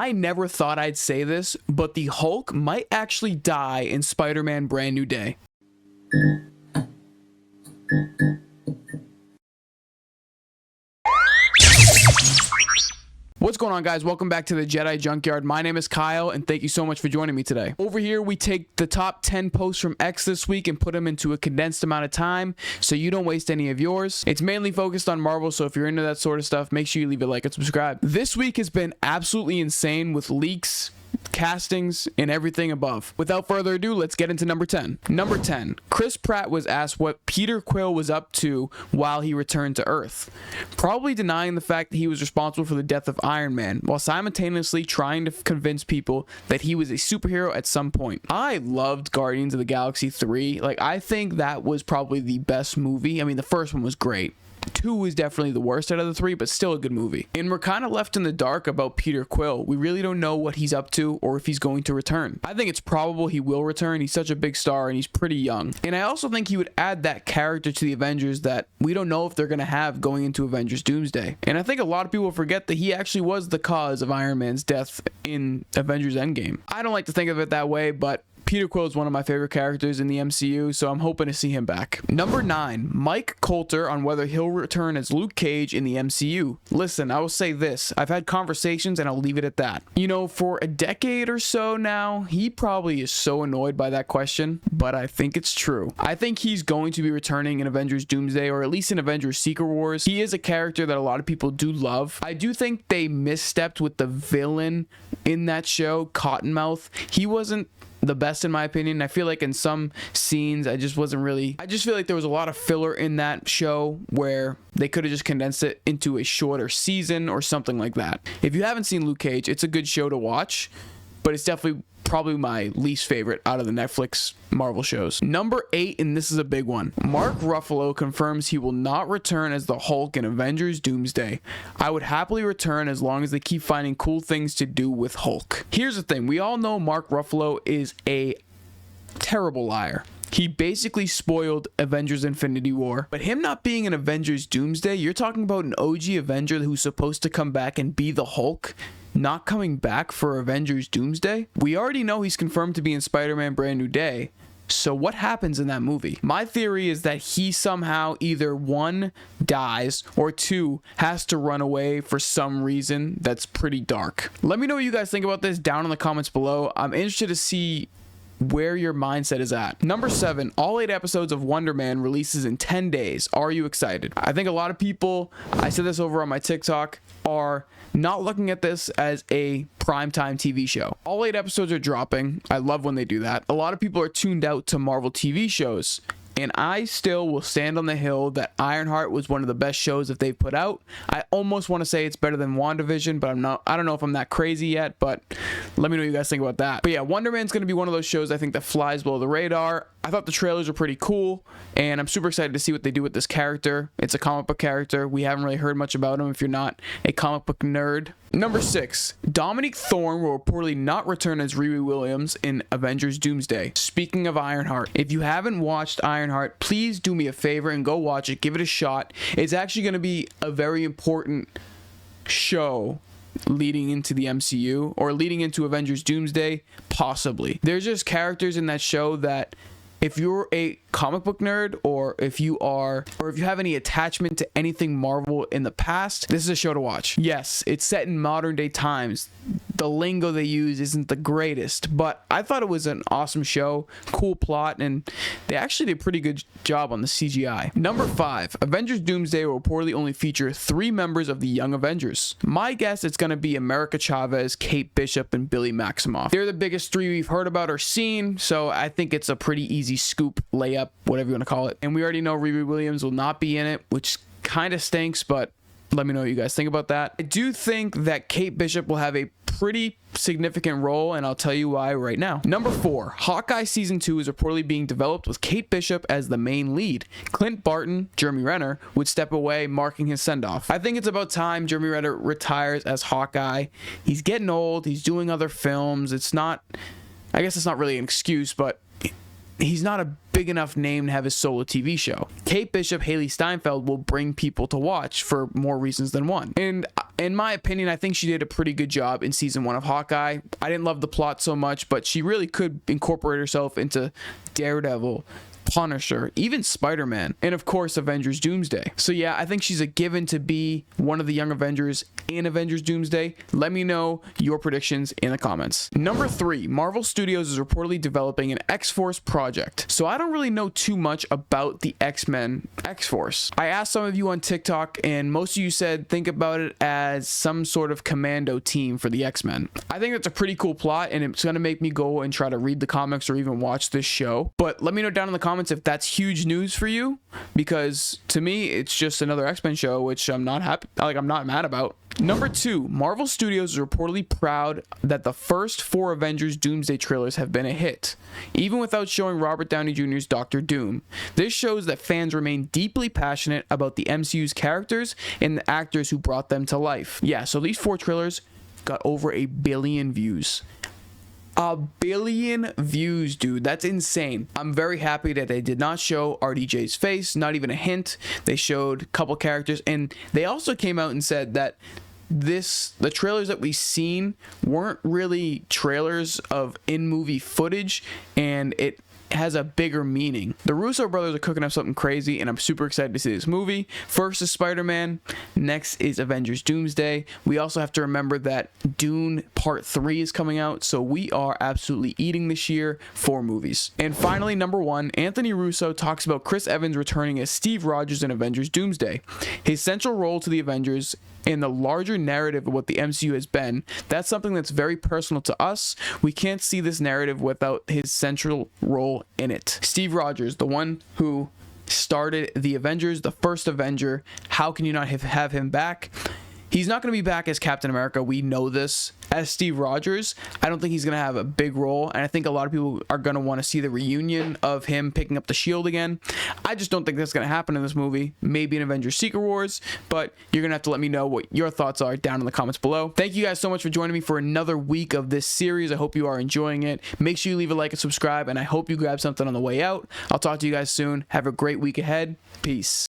I never thought I'd say this, but the Hulk might actually die in Spider-Man Brand New Day. What's going on, guys? Welcome back to the Jedi Junkyard. My name is Kyle, and thank you so much for joining me today. Over here, we take the top 10 posts from X this week and put them into a condensed amount of time so you don't waste any of yours. It's mainly focused on Marvel, so if you're into that sort of stuff, make sure you leave a like and subscribe. This week has been absolutely insane with leaks, castings, and everything above. Without further ado, let's get into number 10. Number 10, Chris Pratt was asked what Peter Quill was up to while he returned to Earth, probably denying the fact that he was responsible for the death of Iron Man, while simultaneously trying to convince people that he was a superhero at some point. I loved Guardians of the Galaxy 3. I think that was probably the best movie. I mean, the first one was great. 2 is definitely the worst out of the 3, but still a good movie. And we're kind of left in the dark about Peter Quill. We really don't know what he's up to or if he's going to return. I think it's probable he will return. He's such a big star and he's pretty young. And I also think he would add that character to the Avengers that we don't know if they're going to have going into Avengers Doomsday. And I think a lot of people forget that he actually was the cause of Iron Man's death in Avengers Endgame. I don't like to think of it that way, but Peter Quill is one of my favorite characters in the MCU, so I'm hoping to see him back. Number 9, Mike Coulter on whether he'll return as Luke Cage in the MCU. Listen, I will say this. I've had conversations and I'll leave it at that. You know, for a decade or so now, he probably is so annoyed by that question, but I think it's true. I think he's going to be returning in Avengers Doomsday, or at least in Avengers Secret Wars. He is a character that a lot of people do love. I do think they misstepped with the villain in that show, Cottonmouth. He wasn't the best in my opinion. I feel like in some scenes I just feel like there was a lot of filler in that show where they could have just condensed it into a shorter season or something like that. If you haven't seen Luke Cage, it's a good show to watch, but it's definitely probably my least favorite out of the Netflix Marvel shows. Number 8, and this is a big one. Mark Ruffalo confirms he will not return as the Hulk in Avengers Doomsday. I would happily return as long as they keep finding cool things to do with Hulk. Here's the thing. We all know Mark Ruffalo is a terrible liar. He basically spoiled Avengers Infinity War. But him not being in Avengers Doomsday, you're talking about an OG Avenger who's supposed to come back and be the Hulk, not coming back for Avengers Doomsday? We already know he's confirmed to be in Spider-Man Brand New Day. So what happens in that movie? My theory is that he somehow either 1, dies, or 2, has to run away for some reason that's pretty dark. Let me know what you guys think about this down in the comments below. I'm interested to see where your mindset is at. Number 7, all 8 episodes of Wonder Man releases in 10 days. Are you excited? I think a lot of people, I said this over on my TikTok, are not looking at this as a primetime TV show. All 8 episodes are dropping. I love when they do that. A lot of people are tuned out to Marvel TV shows, and I still will stand on the hill that Ironheart was one of the best shows that they've put out. I almost want to say it's better than WandaVision, but I don't know if I'm that crazy yet, but let me know what you guys think about that. But yeah, Wonder Man's going to be one of those shows I think that flies below the radar. I thought the trailers were pretty cool, and I'm super excited to see what they do with this character. It's a comic book character. We haven't really heard much about him if you're not a comic book nerd. Number 6, Dominique Thorne will reportedly not return as Riri Williams in Avengers Doomsday. Speaking of Ironheart, if you haven't watched Ironheart, please do me a favor and go watch it. Give it a shot. It's actually going to be a very important show leading into the MCU, or leading into Avengers Doomsday, possibly. There's just characters in that show that if you're a comic book nerd, or if you have any attachment to anything Marvel in the past, this is a show to watch. Yes, it's set in modern day times. The lingo they use isn't the greatest, but I thought it was an awesome show, cool plot, and they actually did a pretty good job on the CGI. Number 5, Avengers Doomsday will reportedly only feature 3 members of the Young Avengers. My guess it's going to be America Chavez, Kate Bishop, and Billy Maximoff. They're the biggest 3 we've heard about or seen, so I think it's a pretty easy scoop, layup, whatever you want to call it. And we already know Riri Williams will not be in it, which kind of stinks, but let me know what you guys think about that. I do think that Kate Bishop will have a pretty significant role, and I'll tell you why right now. Number 4, Hawkeye Season 2 is reportedly being developed with Kate Bishop as the main lead. Clint Barton, Jeremy Renner, would step away, marking his send-off. I think it's about time Jeremy Renner retires as Hawkeye. He's getting old, he's doing other films. I guess it's not really an excuse, but he's not a big enough name to have his solo TV show. Kate Bishop, Haley Steinfeld will bring people to watch for more reasons than one. And in my opinion, I think she did a pretty good job in season 1 of Hawkeye. I didn't love the plot so much, but she really could incorporate herself into Daredevil, Punisher, even Spider-Man, and of course Avengers Doomsday. So yeah, I think she's a given to be one of the young Avengers in Avengers Doomsday. Let me know your predictions in the comments. Number 3, Marvel Studios is reportedly developing an X-Force project. So I don't really know too much about the X-Men X-Force. I asked some of you on TikTok and most of you said think about it as some sort of commando team for the X-Men. I think that's a pretty cool plot and it's going to make me go and try to read the comics or even watch this show. But let me know down in the comments if that's huge news for you, because to me it's just another X-Men show, which I'm not happy, I'm not mad about. Number 2, Marvel Studios is reportedly proud that the first 4 Avengers Doomsday trailers have been a hit, even without showing Robert Downey Jr.'s Doctor Doom. This shows that fans remain deeply passionate about the MCU's characters and the actors who brought them to life. Yeah, so these 4 trailers got over 1 billion views. 1 billion views, dude. That's insane. I'm very happy that they did not show RDJ's face, not even a hint. They showed a couple characters, and they also came out and said that the trailers that we've seen weren't really trailers of in-movie footage, and it has a bigger meaning. The Russo brothers are cooking up something crazy, and I'm super excited to see this movie. First is Spider-Man, next is Avengers Doomsday. We also have to remember that Dune Part 3 is coming out, so we are absolutely eating this year for movies. And finally, number 1, Anthony Russo talks about Chris Evans returning as Steve Rogers in Avengers Doomsday. His central role to the Avengers in the larger narrative of what the MCU has been, that's something that's very personal to us. We can't see this narrative without his central role in it. Steve Rogers, the one who started the Avengers, the first Avenger, how can you not have him back? He's not going to be back as Captain America. We know this. As Steve Rogers, I don't think he's going to have a big role, and I think a lot of people are going to want to see the reunion of him picking up the shield again. I just don't think that's going to happen in this movie. Maybe in Avengers Secret Wars, but you're going to have to let me know what your thoughts are down in the comments below. Thank you guys so much for joining me for another week of this series. I hope you are enjoying it. Make sure you leave a like and subscribe, and I hope you grab something on the way out. I'll talk to you guys soon. Have a great week ahead. Peace.